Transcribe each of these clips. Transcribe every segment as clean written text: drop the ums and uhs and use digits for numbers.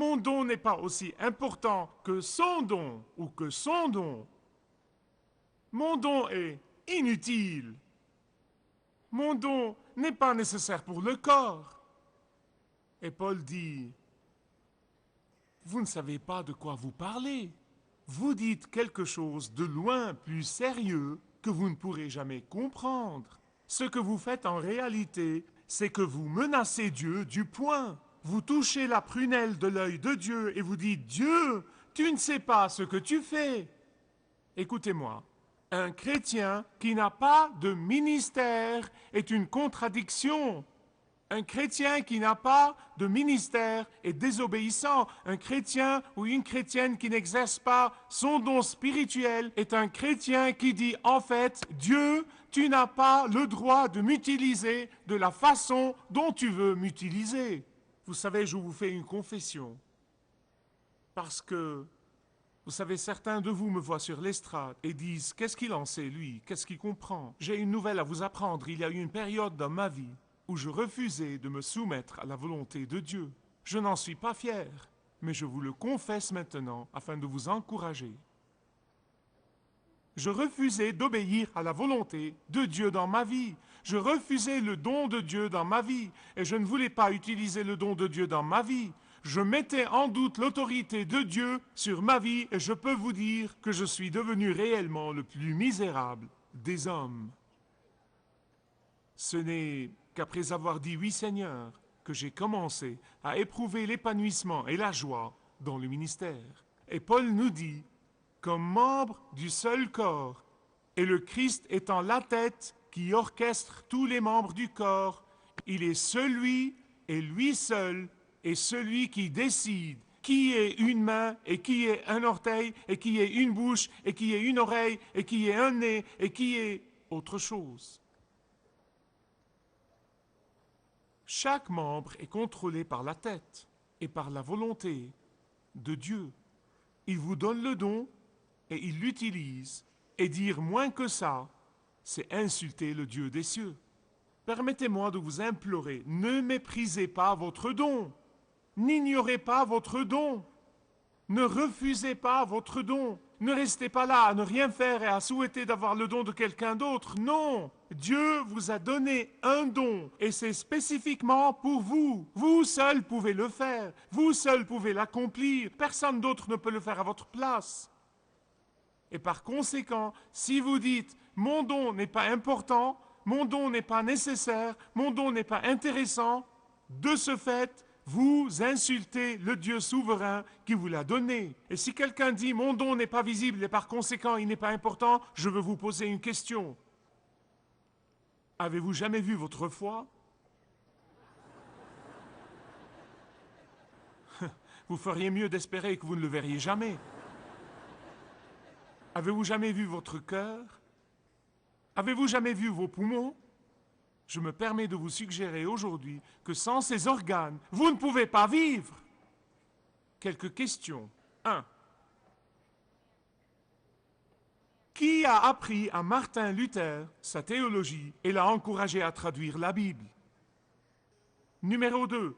Mon don n'est pas aussi important que son don ou que son don. Mon don est inutile. Mon don n'est pas nécessaire pour le corps. Et Paul dit, vous ne savez pas de quoi vous parlez. Vous dites quelque chose de loin plus sérieux que vous ne pourrez jamais comprendre. Ce que vous faites en réalité, c'est que vous menacez Dieu du poing. Vous touchez la prunelle de l'œil de Dieu et vous dites, Dieu, tu ne sais pas ce que tu fais. Écoutez-moi, un chrétien qui n'a pas de ministère est une contradiction. Un chrétien qui n'a pas de ministère est désobéissant. Un chrétien ou une chrétienne qui n'exerce pas son don spirituel est un chrétien qui dit en fait, Dieu, tu n'as pas le droit de m'utiliser de la façon dont tu veux m'utiliser. Vous savez, je vous fais une confession. Parce que, vous savez, certains de vous me voient sur l'estrade et disent, qu'est-ce qu'il en sait, lui? Qu'est-ce qu'il comprend? J'ai une nouvelle à vous apprendre. Il y a eu une période dans ma vie où je refusais de me soumettre à la volonté de Dieu. Je n'en suis pas fier, mais je vous le confesse maintenant afin de vous encourager. Je refusais d'obéir à la volonté de Dieu dans ma vie. Je refusais le don de Dieu dans ma vie et je ne voulais pas utiliser le don de Dieu dans ma vie. Je mettais en doute l'autorité de Dieu sur ma vie et je peux vous dire que je suis devenu réellement le plus misérable des hommes. Ce n'est qu'après avoir dit oui Seigneur, que j'ai commencé à éprouver l'épanouissement et la joie dans le ministère. Et Paul nous dit, comme membre du seul corps, et le Christ étant la tête qui orchestre tous les membres du corps, il est celui et lui seul est celui qui décide qui est une main et qui est un orteil et qui est une bouche et qui est une oreille et qui est un nez et qui est autre chose. Chaque membre est contrôlé par la tête et par la volonté de Dieu. Il vous donne le don et il l'utilise. Et dire moins que ça, c'est insulter le Dieu des cieux. Permettez-moi de vous implorer, ne méprisez pas votre don. N'ignorez pas votre don. Ne refusez pas votre don. Ne restez pas là à ne rien faire et à souhaiter d'avoir le don de quelqu'un d'autre. Non, Dieu vous a donné un don et c'est spécifiquement pour vous. Vous seul pouvez le faire. Vous seul pouvez l'accomplir. Personne d'autre ne peut le faire à votre place. Et par conséquent, si vous dites « mon don n'est pas important, mon don n'est pas nécessaire, mon don n'est pas intéressant », de ce fait, vous insultez le Dieu souverain qui vous l'a donné. Et si quelqu'un dit « mon don n'est pas visible et par conséquent il n'est pas important », je veux vous poser une question. Avez-vous jamais vu votre foi? Vous feriez mieux d'espérer que vous ne le verriez jamais. Avez-vous jamais vu votre cœur? Avez-vous jamais vu vos poumons? Je me permets de vous suggérer aujourd'hui que sans ces organes, vous ne pouvez pas vivre. Quelques questions. 1. Qui a appris à Martin Luther sa théologie et l'a encouragé à traduire la Bible? Numéro 2.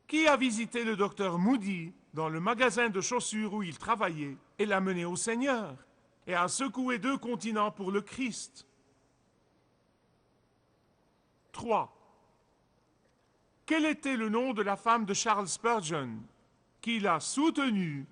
Qui a visité le docteur Moody dans le magasin de chaussures où il travaillait et l'a mené au Seigneur et a secoué 2 continents pour le Christ? 3. Quel était le nom de la femme de Charles Spurgeon qui l'a soutenu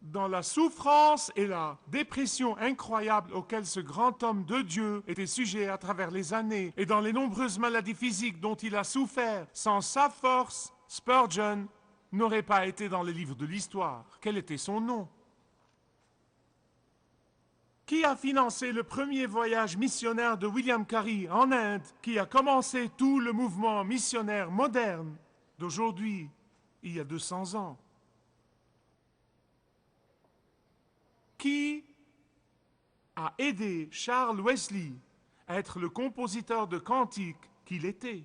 dans la souffrance et la dépression incroyable auxquelles ce grand homme de Dieu était sujet à travers les années et dans les nombreuses maladies physiques dont il a souffert? Sans sa force, Spurgeon n'aurait pas été dans les livres de l'histoire. Quel était son nom? Qui a financé le premier voyage missionnaire de William Carey en Inde, qui a commencé tout le mouvement missionnaire moderne d'aujourd'hui, il y a 200 ans? Qui a aidé Charles Wesley à être le compositeur de cantiques qu'il était?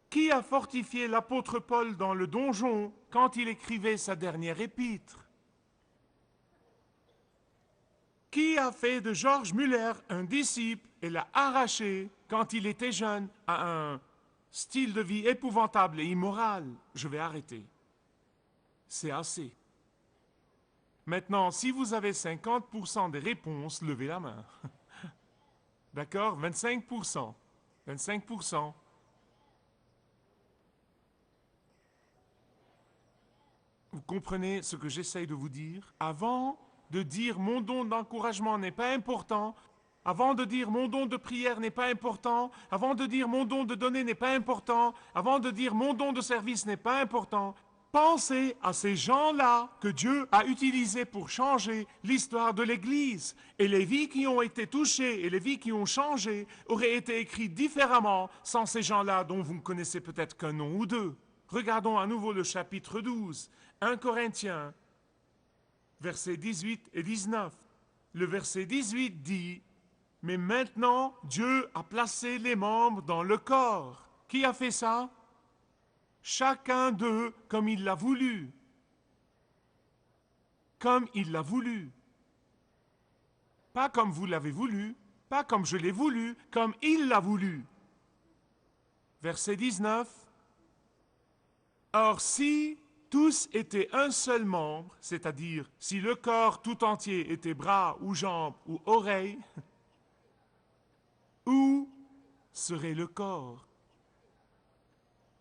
Qui a fortifié l'apôtre Paul dans le donjon quand il écrivait sa dernière épître? Qui a fait de George Muller un disciple et l'a arraché quand il était jeune à un style de vie épouvantable et immoral, je vais arrêter. C'est assez. Maintenant, si vous avez 50% des réponses, levez la main. D'accord? 25%. 25%. Vous comprenez ce que j'essaye de vous dire? Avant de dire mon don d'encouragement n'est pas important, avant de dire mon don de prière n'est pas important, avant de dire mon don de donner n'est pas important, avant de dire mon don de service n'est pas important, pensez à ces gens-là que Dieu a utilisés pour changer l'histoire de l'Église. Et les vies qui ont été touchées et les vies qui ont changé auraient été écrites différemment sans ces gens-là dont vous ne connaissez peut-être qu'un nom ou deux. Regardons à nouveau le chapitre 12, 1 Corinthiens, versets 18 et 19. Le verset 18 dit « Mais maintenant, Dieu a placé les membres dans le corps. » Qui a fait ça? Chacun d'eux comme il l'a voulu. Comme il l'a voulu. Pas comme vous l'avez voulu, pas comme je l'ai voulu, comme il l'a voulu. Verset 19. Or, si tous étaient un seul membre, c'est-à-dire si le corps tout entier était bras ou jambes ou oreilles, où serait le corps?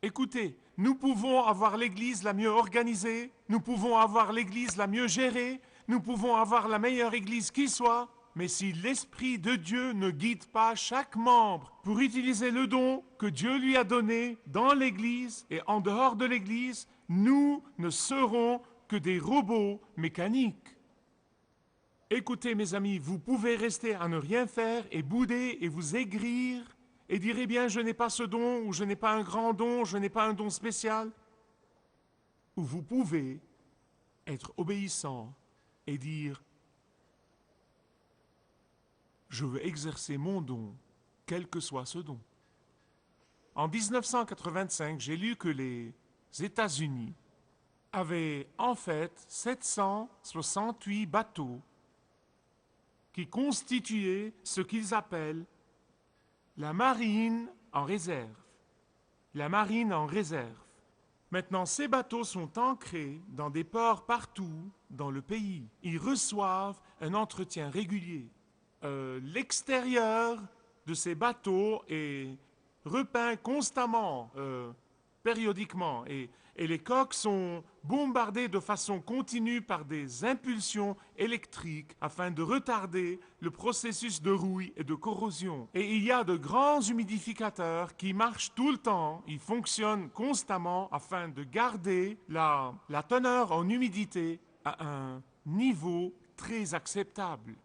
Écoutez, nous pouvons avoir l'Église la mieux organisée, nous pouvons avoir l'Église la mieux gérée, nous pouvons avoir la meilleure Église qui soit, mais si l'Esprit de Dieu ne guide pas chaque membre pour utiliser le don que Dieu lui a donné dans l'Église et en dehors de l'Église, nous ne serons que des robots mécaniques. Écoutez mes amis, vous pouvez rester à ne rien faire et bouder et vous aigrir et dire, eh bien, je n'ai pas ce don, ou je n'ai pas un grand don, je n'ai pas un don spécial. Ou vous pouvez être obéissant et dire, je veux exercer mon don, quel que soit ce don. En 1985, j'ai lu que les États-Unis avaient en fait 768 bateaux qui constituaient ce qu'ils appellent la marine en réserve. La marine en réserve. Maintenant, ces bateaux sont ancrés dans des ports partout dans le pays. Ils reçoivent un entretien régulier. L'extérieur de ces bateaux est repeint constamment, périodiquement, et les coques sont bombardées de façon continue par des impulsions électriques afin de retarder le processus de rouille et de corrosion. Et il y a de grands humidificateurs qui marchent tout le temps, ils fonctionnent constamment afin de garder la teneur en humidité à un niveau très acceptable.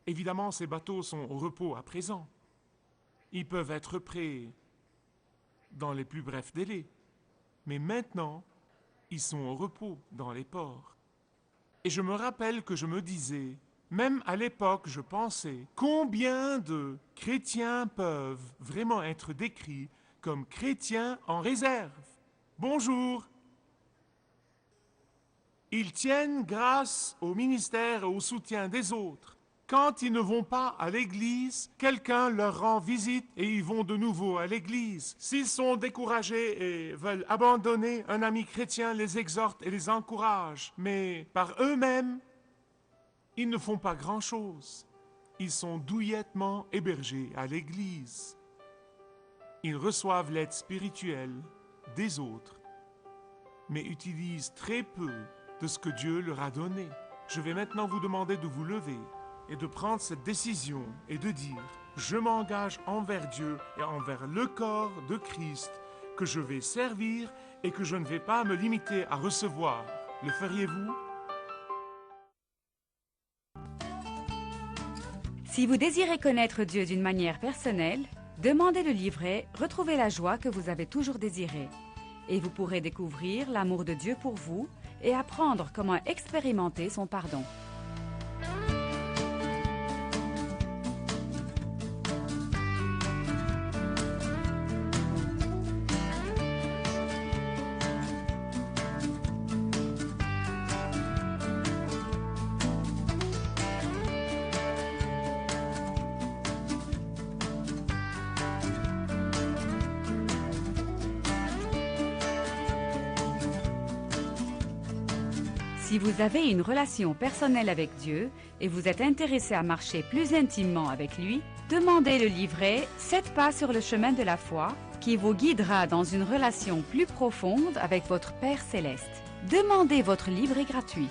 Évidemment, ces bateaux sont au repos à présent. Ils peuvent être prêts dans les plus brefs délais. Mais maintenant, ils sont au repos dans les ports. Et je me rappelle que je me disais, même à l'époque, je pensais, combien de chrétiens peuvent vraiment être décrits comme chrétiens en réserve? Bonjour! Ils tiennent grâce au ministère et au soutien des autres. Quand ils ne vont pas à l'église, quelqu'un leur rend visite et ils vont de nouveau à l'église. S'ils sont découragés et veulent abandonner, un ami chrétien les exhorte et les encourage. Mais par eux-mêmes, ils ne font pas grand-chose. Ils sont douillettement hébergés à l'église. Ils reçoivent l'aide spirituelle des autres, mais utilisent très peu de ce que Dieu leur a donné. Je vais maintenant vous demander de vous lever et de prendre cette décision et de dire « Je m'engage envers Dieu et envers le corps de Christ que je vais servir et que je ne vais pas me limiter à recevoir. » Le feriez-vous? Si vous désirez connaître Dieu d'une manière personnelle, demandez le livret « Retrouvez la joie que vous avez toujours désirée » et vous pourrez découvrir l'amour de Dieu pour vous et apprendre comment expérimenter son pardon. Si vous avez une relation personnelle avec Dieu et vous êtes intéressé à marcher plus intimement avec lui, demandez le livret 7 pas sur le chemin de la foi qui vous guidera dans une relation plus profonde avec votre Père céleste. Demandez votre livret gratuit.